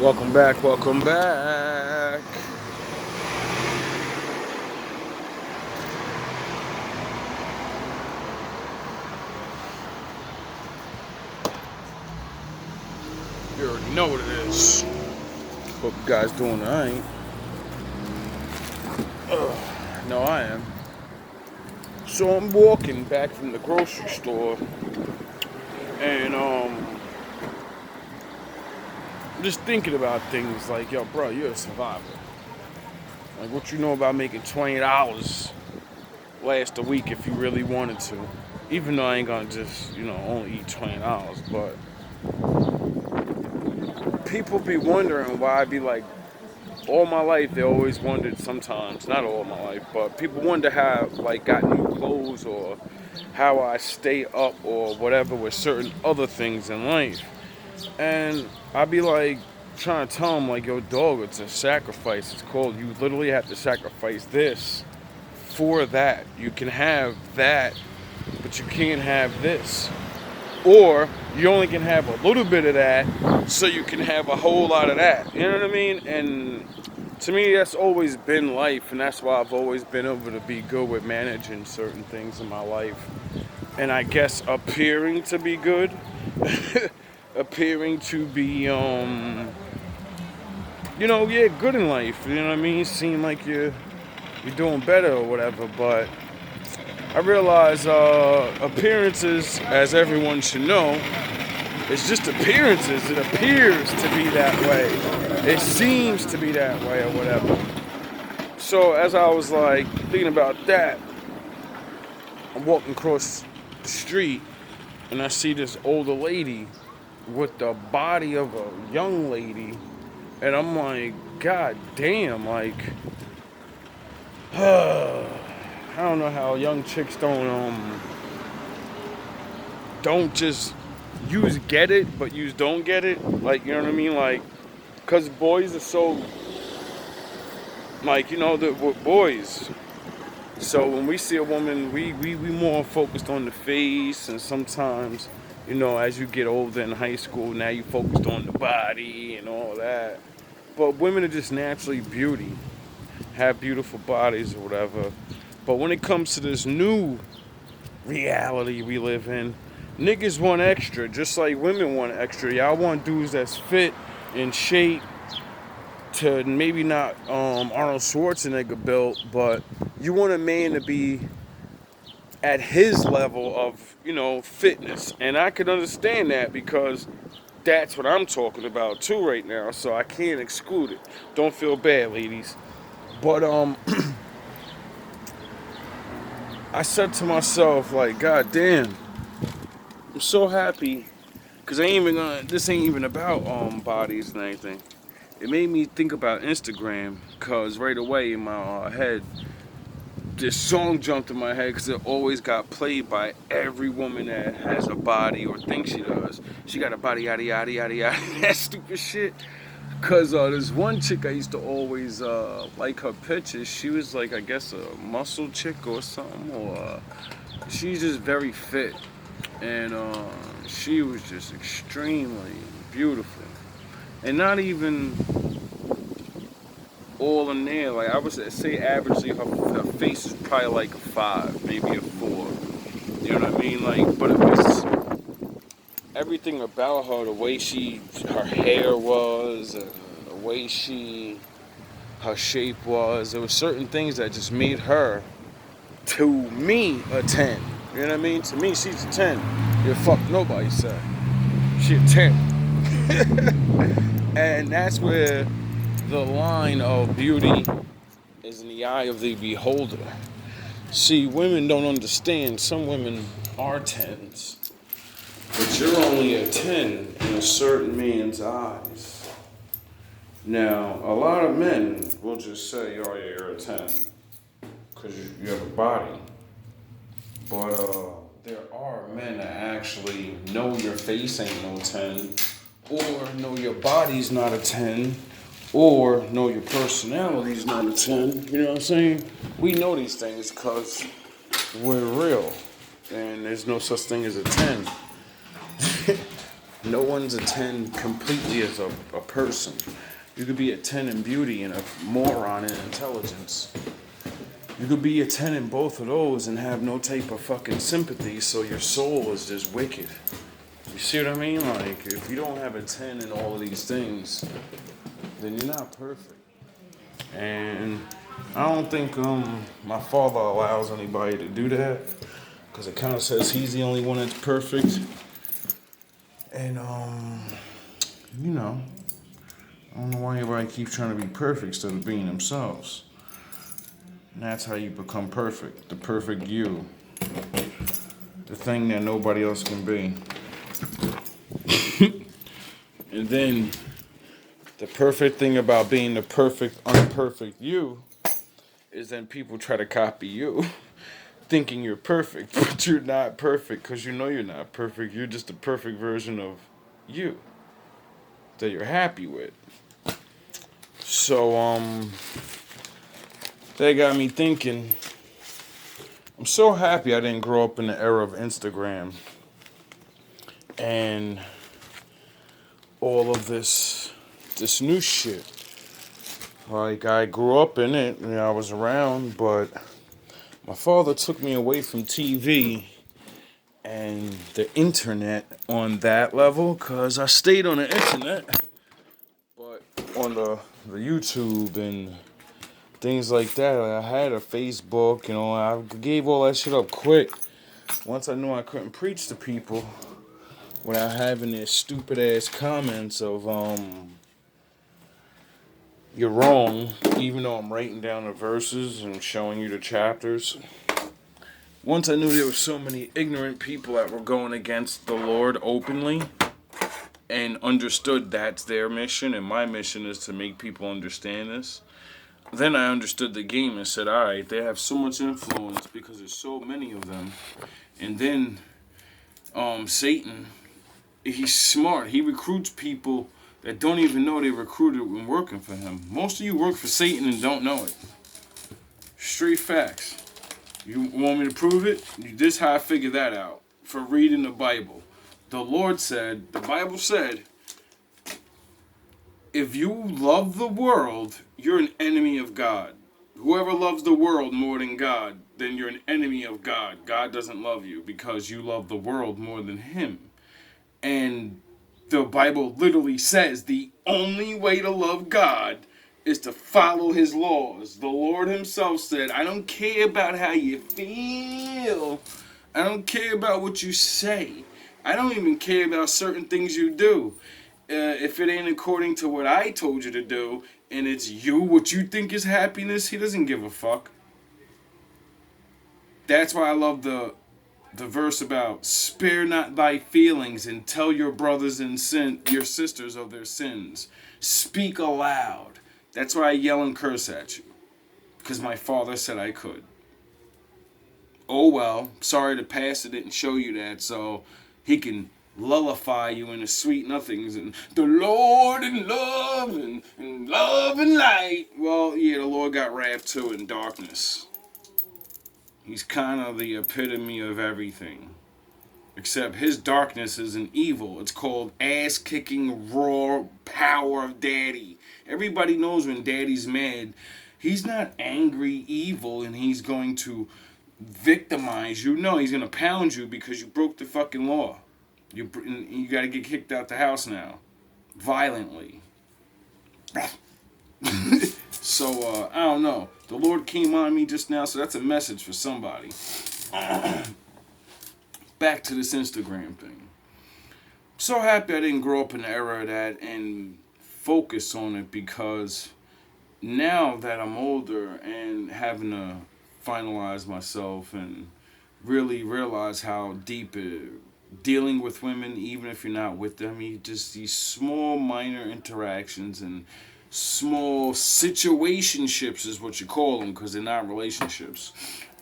Welcome back, welcome back. You already know what it is. Hope you guys doing alright. No, I am. So I'm walking back from the grocery store and just thinking about things like, yo, bro, you're a survivor. Like what you know about making $20 last a week if you really wanted to. Even though I ain't gonna just, only eat $20, but people be wondering why I be like, all my life they always wondered sometimes, not all my life, but people wonder how like got new clothes or how I stay up or whatever with certain other things in life. And I be like trying to tell them like, yo, dog, it's a sacrifice. It's called, you literally have to sacrifice this for that. You can have that, but you can't have this. Or you only can have a little bit of that so you can have a whole lot of that. You know what I mean? And to me, that's always been life, and that's why I've always been able to be good with managing certain things in my life. And I guess appearing to be good, appearing to be, yeah, good in life. You know what I mean? Seem like you're doing better or whatever. But I realize appearances, as everyone should know, it's just appearances. It appears to be that way. It seems to be that way or whatever. So as I was like thinking about that, I'm walking across the street and I see this older lady with the body of a young lady, and I'm like, God damn, like, I don't know how young chicks don't just use get it, but use don't get it. Like, you know what I mean? Like, cause boys are so like, the boys. So when we see a woman, we more focused on the face, and sometimes, as you get older in high school, now you focused on the body and all that. But women are just naturally beauty, have beautiful bodies or whatever. But when it comes to this new reality we live in, niggas want extra, just like women want extra. Y'all want dudes that's fit in shape, to maybe not Arnold Schwarzenegger built, but you want a man to be at his level of, fitness. And I can understand that because that's what I'm talking about too right now. So I can't exclude it. Don't feel bad, ladies. But I said to myself, like, God damn, I'm so happy because this ain't even about bodies and anything. It made me think about Instagram because right away in my head, this song jumped in my head because it always got played by every woman that has a body or thinks she does. She got a body, yada, yada, yada, yada, that stupid shit. Because there's one chick I used to always like her pictures. She was like, I guess, a muscle chick or something. Or she's just very fit. And she was just extremely beautiful. And not even all in there. Like I would say, averagely, her face is probably like a 5, maybe a 4. You know what I mean? Like, but it was everything about her, the way her hair was, the way her shape was. There were certain things that just made her, to me, a 10. You know what I mean? To me, she's a 10. You fuck nobody said. She a 10. And that's where the line of beauty is in the eye of the beholder. See, women don't understand. Some women are 10s, but you're only a 10 in a certain man's eyes. Now, a lot of men will just say, oh, yeah, you're a 10 because you have a body. But there are men that actually know your face ain't no 10, or know your body's not a 10, or know your personality's not a 10. You know what I'm saying? We know these things because we're real, and there's no such thing as a 10. No one's a 10 completely as a person. You could be a 10 in beauty and a moron in intelligence. You could be a 10 in both of those and have no type of fucking sympathy, so your soul is just wicked. You see what I mean? Like, if you don't have a 10 in all of these things, then you're not perfect. And I don't think my father allows anybody to do that, because it kind of says he's the only one that's perfect. And you know, I don't know why everybody keeps trying to be perfect instead of being themselves. And that's how you become perfect. The perfect you. The thing that nobody else can be. And then the perfect thing about being the perfect, unperfect you is then people try to copy you, thinking you're perfect, but you're not perfect because you know you're not perfect. You're just a perfect version of you that you're happy with. So, that got me thinking. I'm so happy I didn't grow up in the era of Instagram and all of this new shit. Like, I grew up in it and I was around, but my father took me away from TV and the internet on that level, because I stayed on the internet, but on the YouTube and things like that. I had a Facebook, I gave all that shit up quick. Once I knew I couldn't preach to people without having their stupid ass comments of, you're wrong, even though I'm writing down the verses and showing you the chapters. Once I knew there were so many ignorant people that were going against the Lord openly and understood that's their mission and my mission is to make people understand this, then I understood the game and said, all right, they have so much influence because there's so many of them. And then Satan, he's smart. He recruits people that don't even know they recruited when working for him. Most of you work for Satan and don't know it. Straight facts. You want me to prove it? This is how I figured that out. For reading the Bible. The Bible said, if you love the world, you're an enemy of God. Whoever loves the world more than God, then you're an enemy of God. God doesn't love you because you love the world more than him. And the Bible literally says the only way to love God is to follow his laws. The Lord himself said, I don't care about how you feel. I don't care about what you say. I don't even care about certain things you do. If it ain't according to what I told you to do, and it's what you think is happiness, he doesn't give a fuck. That's why I love the verse about spare not thy feelings and tell your brothers and your sisters of their sins. Speak aloud. That's why I yell and curse at you, because my father said I could. Oh well, sorry the pastor didn't show you that, so he can lullaby you into sweet nothings and the Lord and love and love and light. Well, yeah, the Lord got wrapped too in darkness. He's kind of the epitome of everything. Except his darkness is an evil. It's called ass-kicking raw power of daddy. Everybody knows when daddy's mad, he's not angry, evil, and he's going to victimize you. No, he's going to pound you because you broke the fucking law. You got to get kicked out the house now. Violently. So, I don't know. The Lord came on me just now, so that's a message for somebody. Back to this Instagram thing. So happy I didn't grow up in the era of that and focus on it, because now that I'm older and having to finalize myself and really realize how deep dealing with women, even if you're not with them, you just these small minor interactions and small situationships is what you call them, because they're not relationships.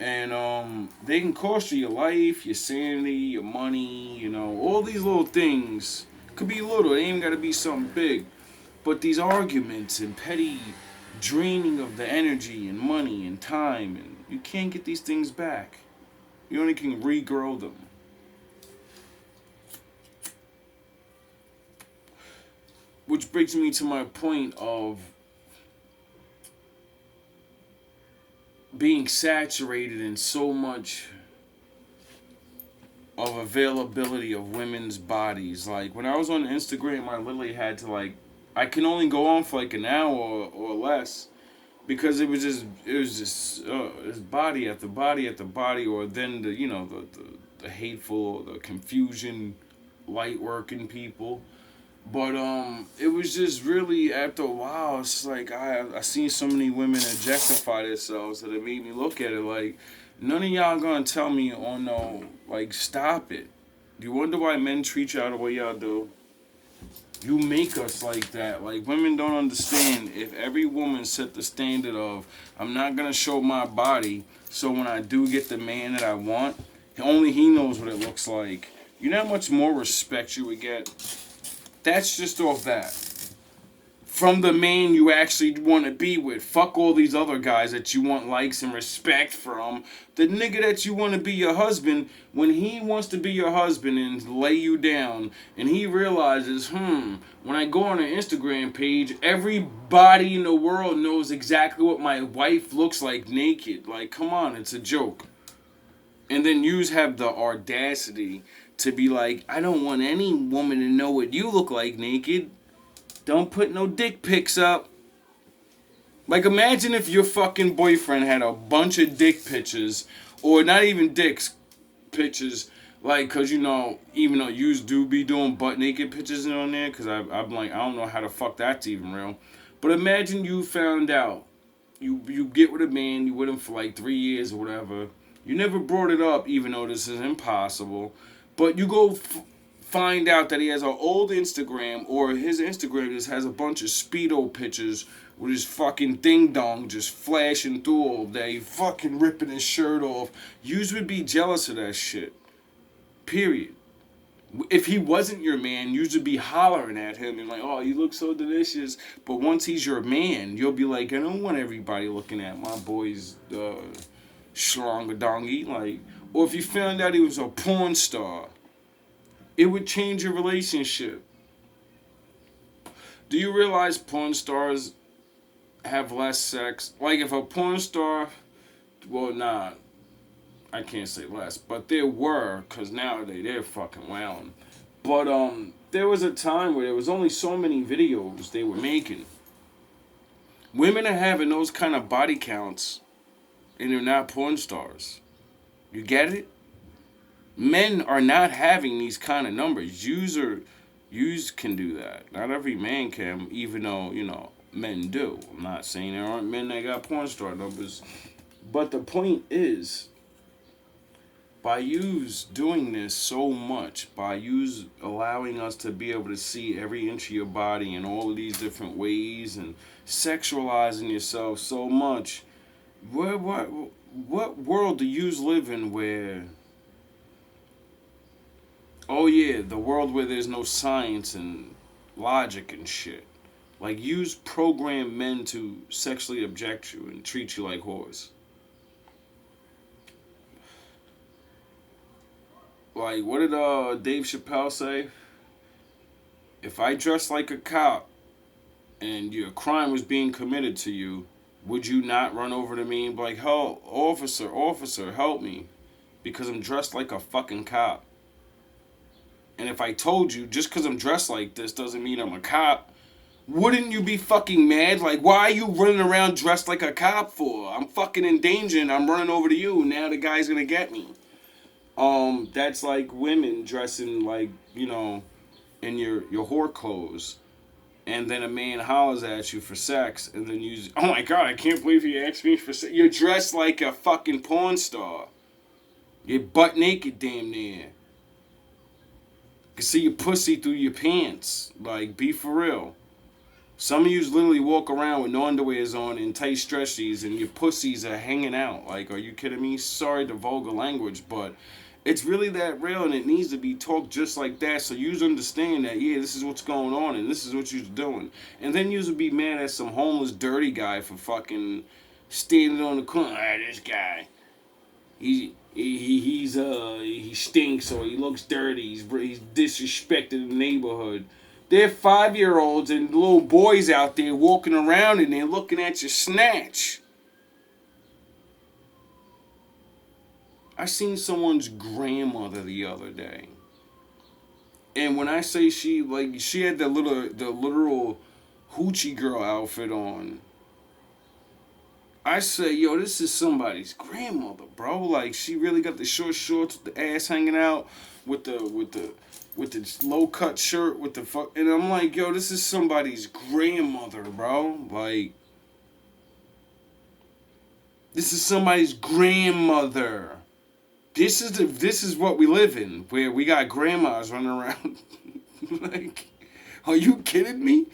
And they can cost you your life, your sanity, your money, all these little things. Could be little, they ain't gotta be something big. But these arguments and petty draining of the energy and money and time, and you can't get these things back. You only can regrow them. which brings me to my point of being saturated in so much of availability of women's bodies. Like when I was on Instagram, I literally had to like, I can only go on for like an hour or less because it was just body after body after body, or then the hateful, the confusion, light working people. But it was just really after a while, it's like I seen so many women objectify themselves that it made me look at it like none of y'all gonna tell me, oh no, like stop it. You wonder why men treat y'all the way y'all do? You make us like that. Like women don't understand. If every woman set the standard of I'm not gonna show my body, so when I do get the man that I want, only he knows what it looks like. You know how much more respect you would get? That's just off that. From the man you actually want to be with. Fuck all these other guys that you want likes and respect from. The nigga that you want to be your husband, when he wants to be your husband and lay you down, and he realizes, when I go on an Instagram page, everybody in the world knows exactly what my wife looks like naked. Like, come on, it's a joke. And then yous have the audacity to be like, I don't want any woman to know what you look like naked. Don't put no dick pics up. Like, imagine if your fucking boyfriend had a bunch of dick pictures, or not even dicks pictures, like, cause even though yous do be doing butt naked pictures on there, cause I'm like, I don't know how the fuck that's even real. But imagine you found out, you get with a man, you with him for like 3 years or whatever. You never brought it up, even though this is impossible. But you go find out that he has an old Instagram, or his Instagram just has a bunch of Speedo pictures with his fucking ding dong just flashing through all day, fucking ripping his shirt off. Yous would be jealous of that shit. Period. If he wasn't your man, you would be hollering at him and like, oh, you look so delicious. But once he's your man, you'll be like, I don't want everybody looking at my boy's schlongadongy. Like, or if you found out he was a porn star, it would change your relationship. Do you realize porn stars have less sex? Like if a porn star, well, nah, I can't say less, but there were, cause nowadays they're fucking wildin'. But there was a time where there was only so many videos they were making. Women are having those kind of body counts, and they're not porn stars. You get it? Men are not having these kind of numbers. Yous can do that. Not every man can, even though, men do. I'm not saying there aren't men that got porn star numbers. But the point is, by yous doing this so much, by yous allowing us to be able to see every inch of your body in all of these different ways and sexualizing yourself so much, what world do yous live in where, oh yeah, the world where there's no science and logic and shit? Like, yous program men to sexually object you and treat you like whores. Like, what did Dave Chappelle say? If I dressed like a cop and your crime was being committed to you, would you not run over to me and be like, "Help, officer, help me," because I'm dressed like a fucking cop? And if I told you, just because I'm dressed like this doesn't mean I'm a cop, wouldn't you be fucking mad? Like, why are you running around dressed like a cop for? I'm fucking in danger and I'm running over to you. Now the guy's gonna get me. That's like women dressing like, in your whore clothes. And then a man hollers at you for sex, and then you, oh my god, I can't believe you asked me for sex. You're dressed like a fucking porn star. You're butt naked damn near. You can see your pussy through your pants. Like, be for real. Some of you literally walk around with no underwears on and tight stretchies, and your pussies are hanging out. Like, are you kidding me? Sorry the vulgar language, but it's really that real, and it needs to be talked just like that, so you understand that, yeah, this is what's going on, and this is what you're doing. And then you would be mad at some homeless, dirty guy for fucking standing on the corner. Ah, this guy, he stinks, or he looks dirty. He's disrespected the neighborhood. They're 5-year-olds and little boys out there walking around and they're looking at your snatch. I seen someone's grandmother the other day. And when I say she had the literal hoochie girl outfit on. I say, yo, this is somebody's grandmother, bro. Like, she really got the short shorts with the ass hanging out, with the low cut shirt, with the fuck. And I'm like, yo, this is somebody's grandmother, bro. Like, this is somebody's grandmother. This is what we live in, where we got grandmas running around. Like, are you kidding me?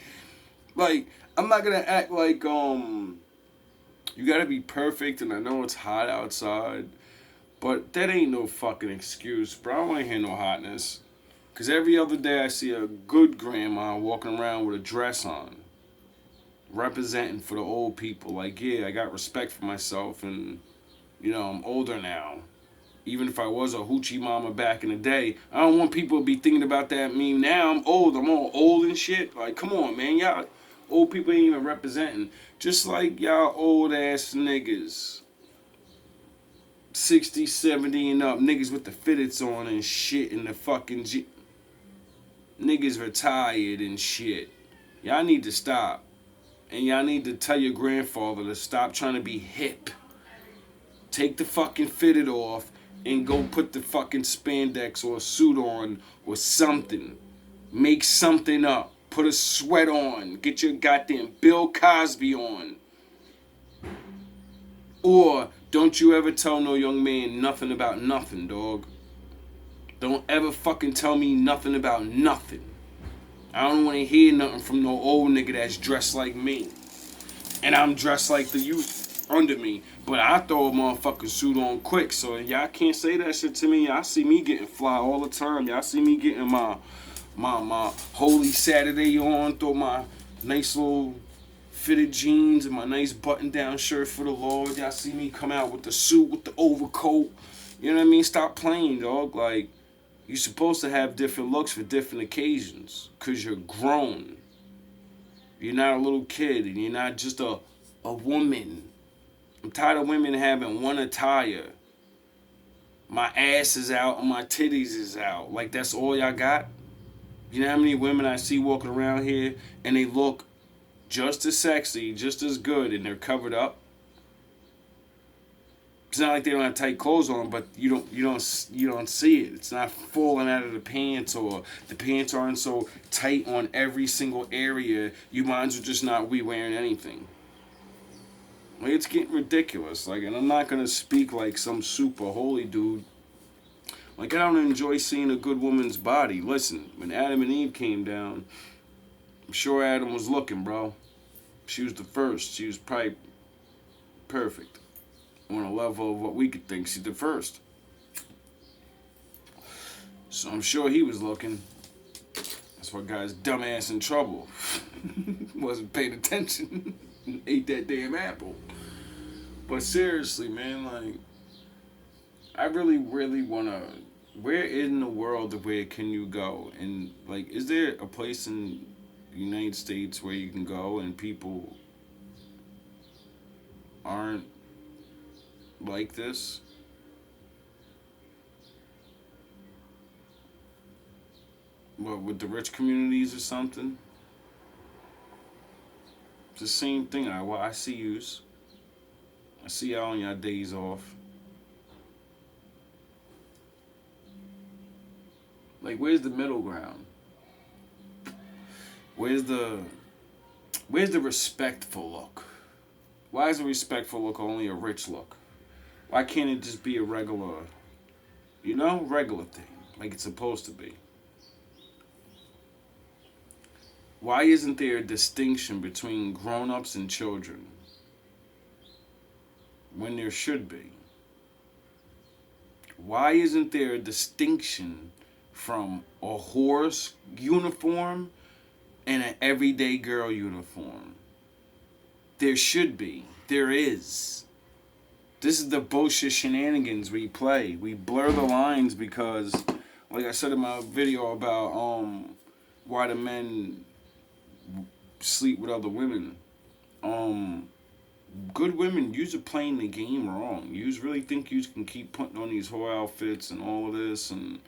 Like, I'm not gonna act like you gotta be perfect, and I know it's hot outside, but that ain't no fucking excuse, bro. I don't wanna hear no hotness. Cause every other day I see a good grandma walking around with a dress on, representing for the old people. Like, yeah, I got respect for myself, and I'm older now. Even if I was a hoochie mama back in the day, I don't want people to be thinking about that meme now. I'm old. I'm all old and shit. Like, come on, man. Y'all old people ain't even representing. Just like y'all old ass niggas. 60, 70 and up. Niggas with the fitteds on and shit and the fucking niggas retired and shit. Y'all need to stop. And y'all need to tell your grandfather to stop trying to be hip. Take the fucking fitted off and go put the fucking spandex or a suit on or something. Make something up. Put a sweat on. Get your goddamn Bill Cosby on. Or don't you ever tell no young man nothing about nothing, dog. Don't ever fucking tell me nothing about nothing. I don't want to hear nothing from no old nigga that's dressed like me. And I'm dressed like the youth under me, but I throw a motherfucking suit on quick, so y'all can't say that shit to me. Y'all see me getting fly all the time. Y'all see me getting my Holy Saturday on, throw my nice little fitted jeans and my nice button-down shirt for the Lord. Y'all see me come out with the suit, with the overcoat. You know what I mean? Stop playing, dog. Like, you're supposed to have different looks for different occasions, because you're grown. You're not a little kid, and you're not just a woman. I'm tired of women having one attire. My ass is out and my titties is out. Like, that's all y'all got? You know how many women I see walking around here and they look just as sexy, just as good, and they're covered up? It's not like they don't have tight clothes on, but you don't see it. It's not falling out of the pants, or the pants aren't so tight on every single area. You might as well just not be wearing anything. Like, it's getting ridiculous. Like, and I'm not gonna speak like some super holy dude. Like, I don't enjoy seeing a good woman's body. Listen, when Adam and Eve came down, I'm sure Adam was looking, bro. She was the first. She was probably perfect. On a level of what we could think, she's the first. So I'm sure he was looking. That's why guy's dumbass in trouble. Wasn't paying attention. Ate that damn apple. But seriously, man, like, I really, really wanna. Where in the world, where can you go? And, like, is there a place in the United States where you can go and people aren't like this? What, with the rich communities or something? It's the same thing. I see yous. I see y'all on your days off. Like, where's the middle ground? Where's the respectful look? Why is a respectful look only a rich look? Why can't it just be a regular thing, like it's supposed to be? Why isn't there a distinction between grown-ups and children when there should be? Why isn't there a distinction from a horse uniform and an everyday girl uniform? There should be. There is. This is the bullshit shenanigans we play. We blur the lines because, like I said in my video about why the men sleep with other women. Good women, you're playing the game wrong. You really think you can keep putting on these whole outfits and all of this and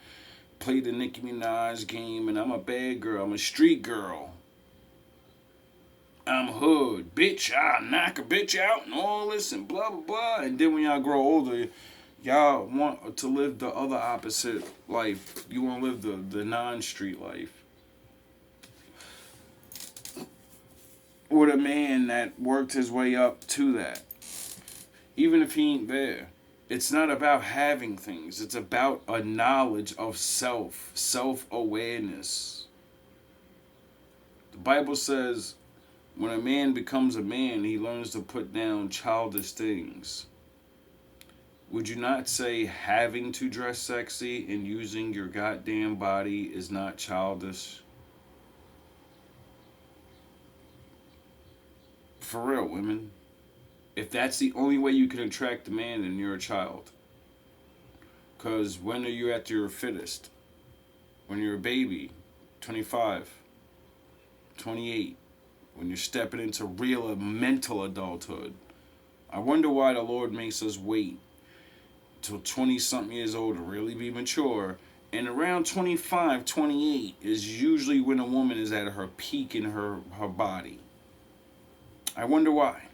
play the Nicki Minaj game and I'm a bad girl, I'm a street girl. I'm hood, bitch, I'll knock a bitch out and all this and blah blah blah. And then when y'all grow older, y'all want to live the other opposite life. You want to live the non-street life. Or the man that worked his way up to that. Even if he ain't there. It's not about having things. It's about a knowledge of self-awareness. The Bible says when a man becomes a man, he learns to put down childish things. Would you not say having to dress sexy and using your goddamn body is not childish? For real, women. If that's the only way you can attract a man, then you're a child. Because when are you at your fittest? When you're a baby, 25, 28, when you're stepping into real mental adulthood. I wonder why the Lord makes us wait till 20-something years old to really be mature. And around 25, 28 is usually when a woman is at her peak in her body. I wonder why.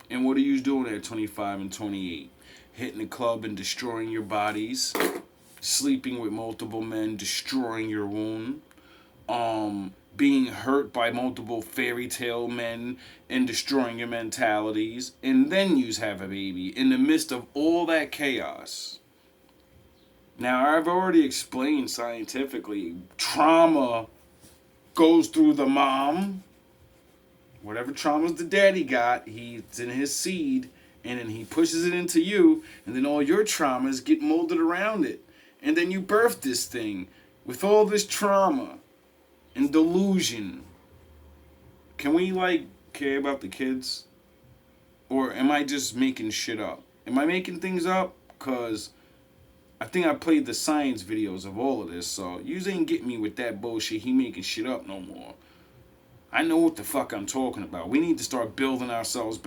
And what are you doing at 25 and 28? Hitting the club and destroying your bodies. Sleeping with multiple men, destroying your womb. Being hurt by multiple fairy tale men and destroying your mentalities. And then you have a baby in the midst of all that chaos. Now, I've already explained scientifically, trauma goes through the mom. Whatever traumas the daddy got, it's in his seed, and then he pushes it into you, and then all your traumas get molded around it. And then you birth this thing with all this trauma and delusion. Can we, care about the kids? Or am I just making shit up? Am I making things up? Because I think I played the science videos of all of this, so you ain't getting me with that bullshit, he making shit up no more. I know what the fuck I'm talking about. We need to start building ourselves back.